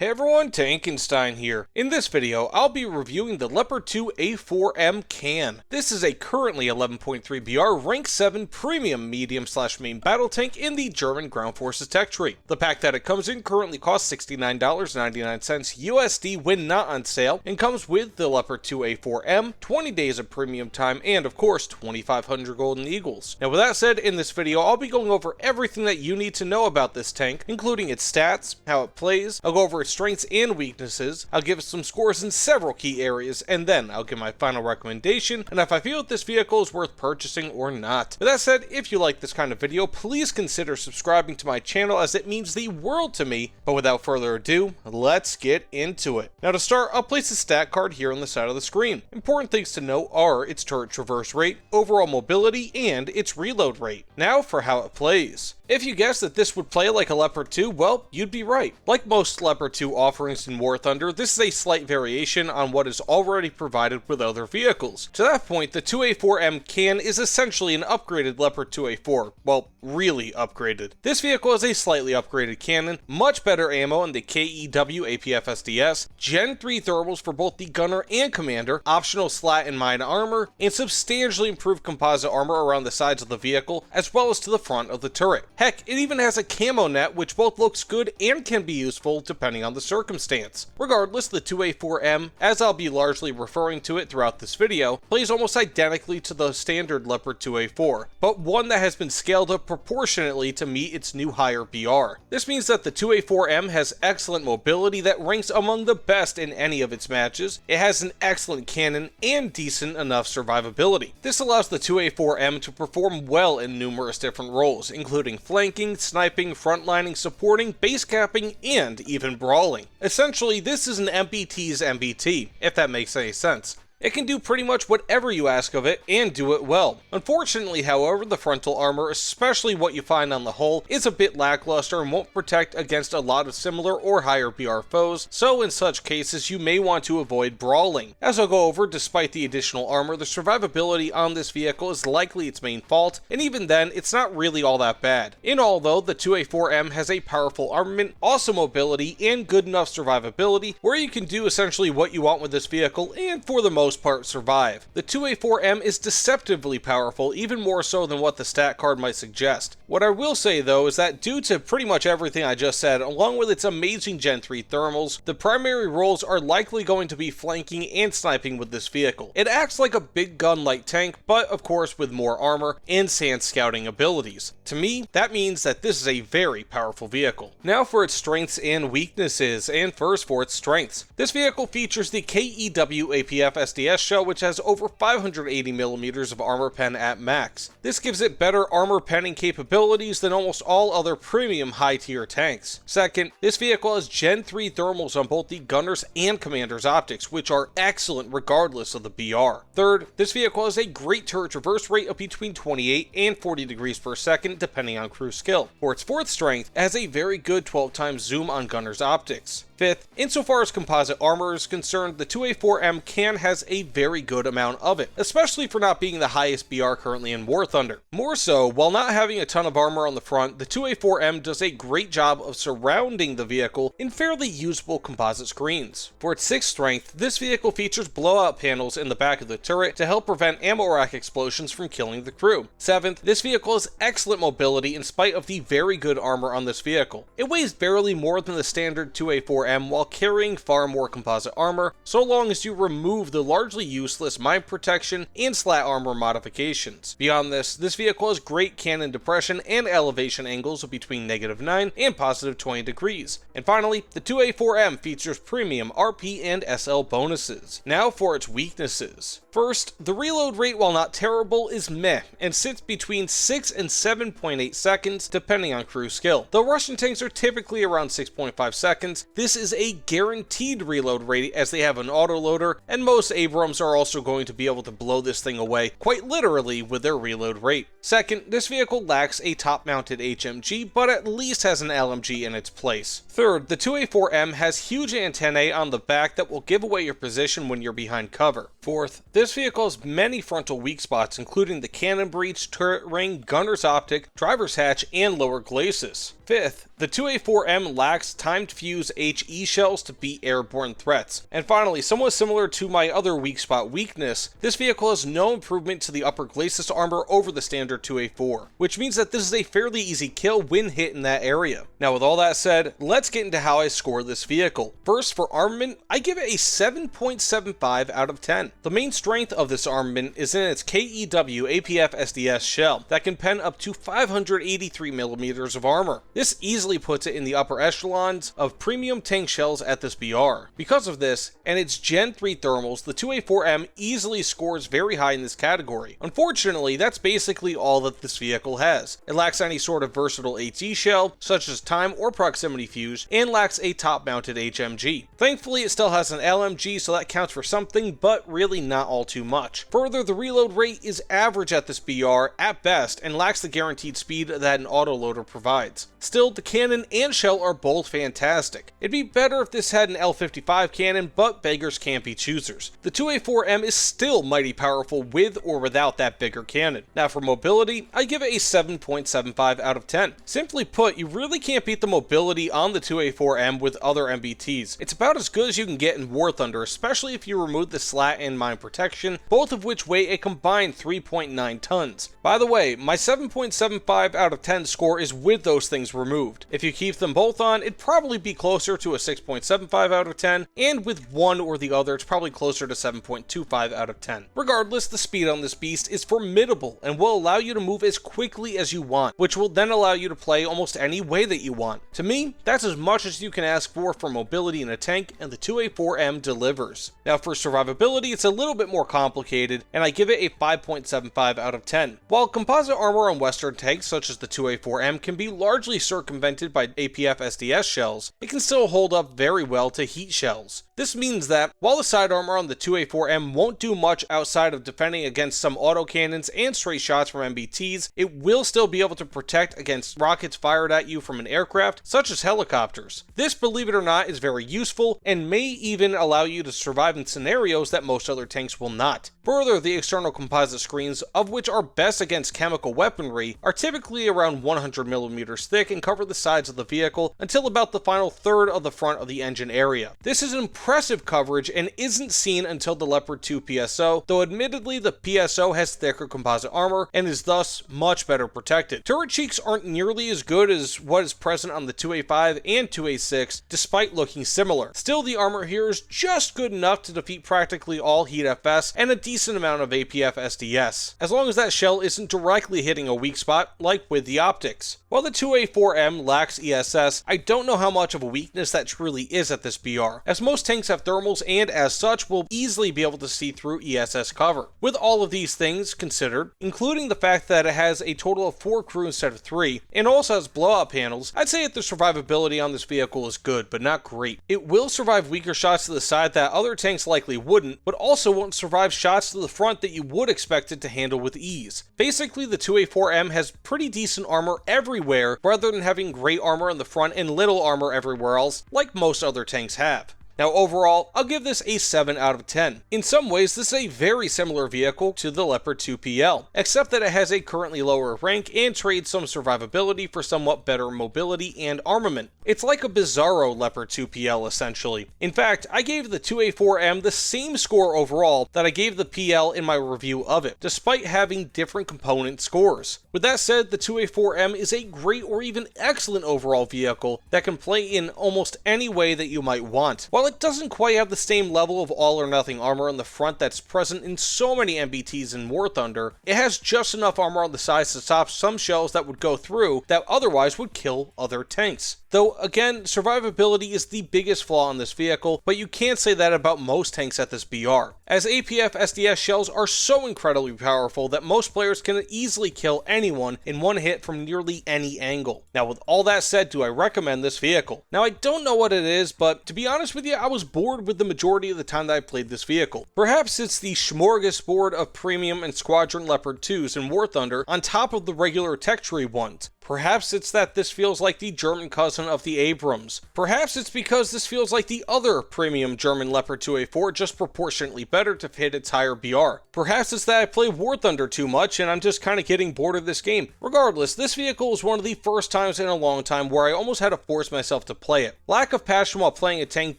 Hey everyone, Tankenstein here. In this video, I'll be reviewing the Leopard 2A4M can. This is a currently 11.3 BR rank 7 premium medium/main battle tank in the German Ground Forces tech tree. The pack that it comes in currently costs $69.99 USD when not on sale, and comes with the Leopard 2A4M, 20 days of premium time, and of course 2,500 golden eagles. Now with that said, in this video I'll be going over everything that you need to know about this tank, including its stats, how it plays, I'll go over its strengths and weaknesses, I'll give it some scores in several key areas, and then I'll give my final recommendation and if I feel that this vehicle is worth purchasing or not. With that said, if you like this kind of video, please consider subscribing to my channel as it means the world to me. But without further ado, let's get into it. Now to start, I'll place a stat card here on the side of the screen. Important things to note are its turret traverse rate, overall mobility, and its reload rate. Now for how it plays. If you guessed that this would play like a Leopard 2, well, you'd be right. Like most Leopard 2 offerings in War Thunder, this is a slight variation on what is already provided with other vehicles. To that point, the 2A4M can is essentially an upgraded Leopard 2A4. Well, really upgraded. This vehicle has a slightly upgraded cannon, much better ammo in the KEW APF SDS, Gen 3 thermals for both the gunner and commander, optional slat and mine armor, and substantially improved composite armor around the sides of the vehicle, as well as to the front of the turret. Heck, it even has a camo net which both looks good and can be useful depending on the circumstance. Regardless, the 2A4M, as I'll be largely referring to it throughout this video, plays almost identically to the standard Leopard 2A4, but one that has been scaled up proportionately to meet its new higher BR. This means that the 2A4M has excellent mobility that ranks among the best in any of its matches, it has an excellent cannon, and decent enough survivability. This allows the 2A4M to perform well in numerous different roles, including flanking, sniping, frontlining, supporting, base capping, and even brawling. Essentially, this is an MBT's MBT, if that makes any sense. It can do pretty much whatever you ask of it, and do it well. Unfortunately, however, the frontal armor, especially what you find on the hull, is a bit lackluster and won't protect against a lot of similar or higher BR foes, so in such cases you may want to avoid brawling. As I'll go over, despite the additional armor, the survivability on this vehicle is likely its main fault, and even then, it's not really all that bad. In all though, the 2A4M has a powerful armament, awesome mobility, and good enough survivability, where you can do essentially what you want with this vehicle, and for the most part survive. The 2A4M is deceptively powerful, even more so than what the stat card might suggest. What I will say though is that due to pretty much everything I just said, along with its amazing Gen 3 thermals, the primary roles are likely going to be flanking and sniping with this vehicle. It acts like a big gun light tank, but of course with more armor and sand scouting abilities. To me, that means that this is a very powerful vehicle. Now for its strengths and weaknesses, and first for its strengths. This vehicle features the KEW APF SDS shell, which has over 580mm of armor pen at max. This gives it better armor penning capabilities than almost all other premium high tier tanks. Second, this vehicle has Gen 3 thermals on both the gunner's and commander's optics, which are excellent regardless of the BR. Third, this vehicle has a great turret traverse rate of between 28 and 40 degrees per second depending on crew skill. For its fourth strength, it has a very good 12 times zoom on gunner's optics. Fifth, insofar as composite armor is concerned, the 2A4M can has a very good amount of it, especially for not being the highest BR currently in War Thunder. More so, while not having a ton of armor on the front, the 2A4M does a great job of surrounding the vehicle in fairly usable composite screens. For its sixth strength, this vehicle features blowout panels in the back of the turret to help prevent ammo rack explosions from killing the crew. Seventh, this vehicle has excellent mobility in spite of the very good armor on this vehicle. It weighs barely more than the standard 2A4M while carrying far more composite armor, so long as you remove the largely useless mine protection and slat armor modifications. Beyond this, this vehicle has great cannon depression and elevation angles of between -9 and +20 degrees. And finally, the 2A4M features premium RP and SL bonuses. Now for its weaknesses. First, the reload rate, while not terrible, is meh, and sits between 6 and 7.8 seconds depending on crew skill. Though Russian tanks are typically around 6.5 seconds, this is a guaranteed reload rate as they have an autoloader, and most Abrams are also going to be able to blow this thing away quite literally with their reload rate. Second, this vehicle lacks a top-mounted HMG, but at least has an LMG in its place. Third, the 2A4M has huge antennae on the back that will give away your position when you're behind cover. Fourth, this vehicle has many frontal weak spots, including the cannon breech, turret ring, gunner's optic, driver's hatch, and lower glacis. Fifth, The 2A4M lacks timed fuse HE shells to beat airborne threats. And finally, somewhat similar to my other weak spot weakness, this vehicle has no improvement to the upper glacis armor over the standard 2A4, which means that this is a fairly easy kill when hit in that area. Now with all that said, let's get into how I score this vehicle. First, for armament, I give it a 7.75 out of 10. The main strength of this armament is in its KEW APF SDS shell that can pen up to 583mm of armor. This easily puts it in the upper echelons of premium tank shells at this BR. Because of this, and its Gen 3 thermals, the 2A4M easily scores very high in this category. Unfortunately, that's basically all that this vehicle has. It lacks any sort of versatile HE shell, such as time or proximity fuse, and lacks a top-mounted HMG. Thankfully, it still has an LMG, so that counts for something, but really not all too much. Further, the reload rate is average at this BR at best, and lacks the guaranteed speed that an autoloader provides. Still, the cannon and shell are both fantastic. It'd be better if this had an L55 cannon, but beggars can't be choosers. The 2A4M is still mighty powerful with or without that bigger cannon. Now for mobility, I give it a 7.75 out of 10. Simply put, you really can't beat the mobility on the 2A4M with other MBTs. It's about as good as you can get in War Thunder, especially if you remove the slat and mine protection, both of which weigh a combined 3.9 tons. By the way, my 7.75 out of 10 score is with those things removed. If you keep them both on, it'd probably be closer to a 6.75 out of 10, and with one or the other, it's probably closer to 7.25 out of 10. Regardless, the speed on this beast is formidable and will allow you to move as quickly as you want, which will then allow you to play almost any way that you want. To me, that's as much as you can ask for mobility in a tank, and the 2A4M delivers. Now for survivability, it's a little bit more complicated, and I give it a 5.75 out of 10. While composite armor on Western tanks such as the 2A4M can be largely circumvented by APF SDS shells, it can still hold up very well to heat shells. This means that, while the side armor on the 2A4M won't do much outside of defending against some autocannons and straight shots from MBTs, it will still be able to protect against rockets fired at you from an aircraft, such as helicopters. This, believe it or not, is very useful, and may even allow you to survive in scenarios that most other tanks will not. Further, the external composite screens, of which are best against chemical weaponry, are typically around 100mm thick and cover the sides of the vehicle until about the final third of the front of the engine area. This is impressive coverage and isn't seen until the Leopard 2 PSO, though admittedly the PSO has thicker composite armor and is thus much better protected. Turret cheeks aren't nearly as good as what is present on the 2A5 and 2A6, despite looking similar. Still, the armor here is just good enough to defeat practically all heat FS and a decent amount of APF SDS, as long as that shell isn't directly hitting a weak spot like with the optics. While the 2A4M lacks ESS, I don't know how much of a weakness that truly is at this BR, as most tanks have thermals and as such will easily be able to see through ESS cover. With all of these things considered, including the fact that it has a total of 4 crew instead of 3, and also has blowout panels, I'd say that the survivability on this vehicle is good, but not great. It will survive weaker shots to the side that other tanks likely wouldn't, but also won't survive shots to the front that you would expect it to handle with ease. Basically, the 2A4M has pretty decent armor everywhere, rather than having great armor on the front and little armor everywhere else, like most other tanks have. Now overall, I'll give this a 7 out of 10. In some ways, this is a very similar vehicle to the Leopard 2 PL, except that it has a currently lower rank and trades some survivability for somewhat better mobility and armament. It's like a bizarro Leopard 2 PL essentially. In fact, I gave the 2A4M the same score overall that I gave the PL in my review of it, despite having different component scores. With that said, the 2A4M is a great or even excellent overall vehicle that can play in almost any way that you might want. While it doesn't quite have the same level of all or nothing armor on the front that's present in so many MBTs in War Thunder, it has just enough armor on the sides to stop some shells that would go through that otherwise would kill other tanks. Though again, survivability is the biggest flaw in this vehicle, but you can't say that about most tanks at this BR, as APF SDS shells are so incredibly powerful that most players can easily kill anyone in one hit from nearly any angle. Now with all that said, do I recommend this vehicle? Now I don't know what it is, but to be honest with you, I was bored with the majority of the time that I played this vehicle. Perhaps it's the smorgasbord of premium and squadron Leopard 2s in War Thunder on top of the regular tech tree ones. Perhaps it's that this feels like the German cousin of the Abrams. Perhaps it's because this feels like the other premium German Leopard 2A4, just proportionately better to fit its higher BR. Perhaps it's that I play War Thunder too much and I'm just kind of getting bored of this game. Regardless, this vehicle was one of the first times in a long time where I almost had to force myself to play it. Lack of passion while playing a tank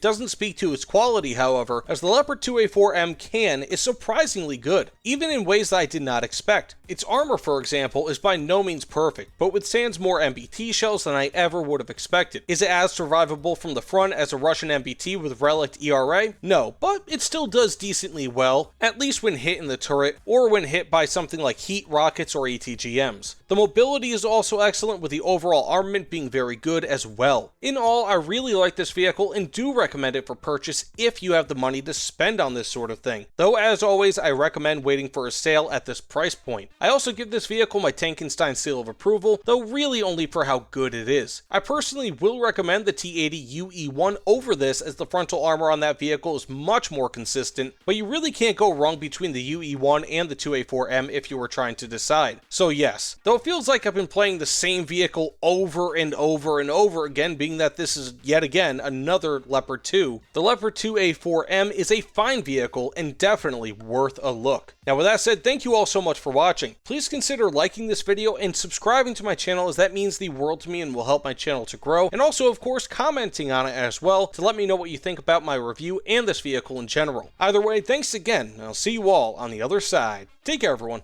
doesn't speak to its quality, however, as the Leopard 2A4M can is surprisingly good, even in ways that I did not expect. Its armor, for example, is by no means perfect, but withstands more MBT shells than I ever would have expected. Is it as survivable from the front as a Russian MBT with relict ERA? No, but it still does decently well, at least when hit in the turret, or when hit by something like heat rockets or ATGMs. The mobility is also excellent, with the overall armament being very good as well. In all, I really like this vehicle and do recommend it for purchase if you have the money to spend on this sort of thing. Though as always, I recommend waiting for a sale at this price point. I also give this vehicle my Tankenstein seal of approval, though really only for how good it is. I personally will recommend the T80 UE1 over this, as the frontal armor on that vehicle is much more consistent, but you really can't go wrong between the UE1 and the 2A4M if you were trying to decide. So yes, though it feels like I've been playing the same vehicle over and over and over again, being that this is yet again another Leopard 2, the Leopard 2A4M is a fine vehicle and definitely worth a look. Now with that said, thank you all so much for watching. Please consider liking this video and subscribing to my channel, as that means the world to me and will help my channel to grow, and also of course commenting on it as well to let me know what you think about my review and this vehicle in general. Either way, thanks again, and I'll see you all on the other side. Take care everyone.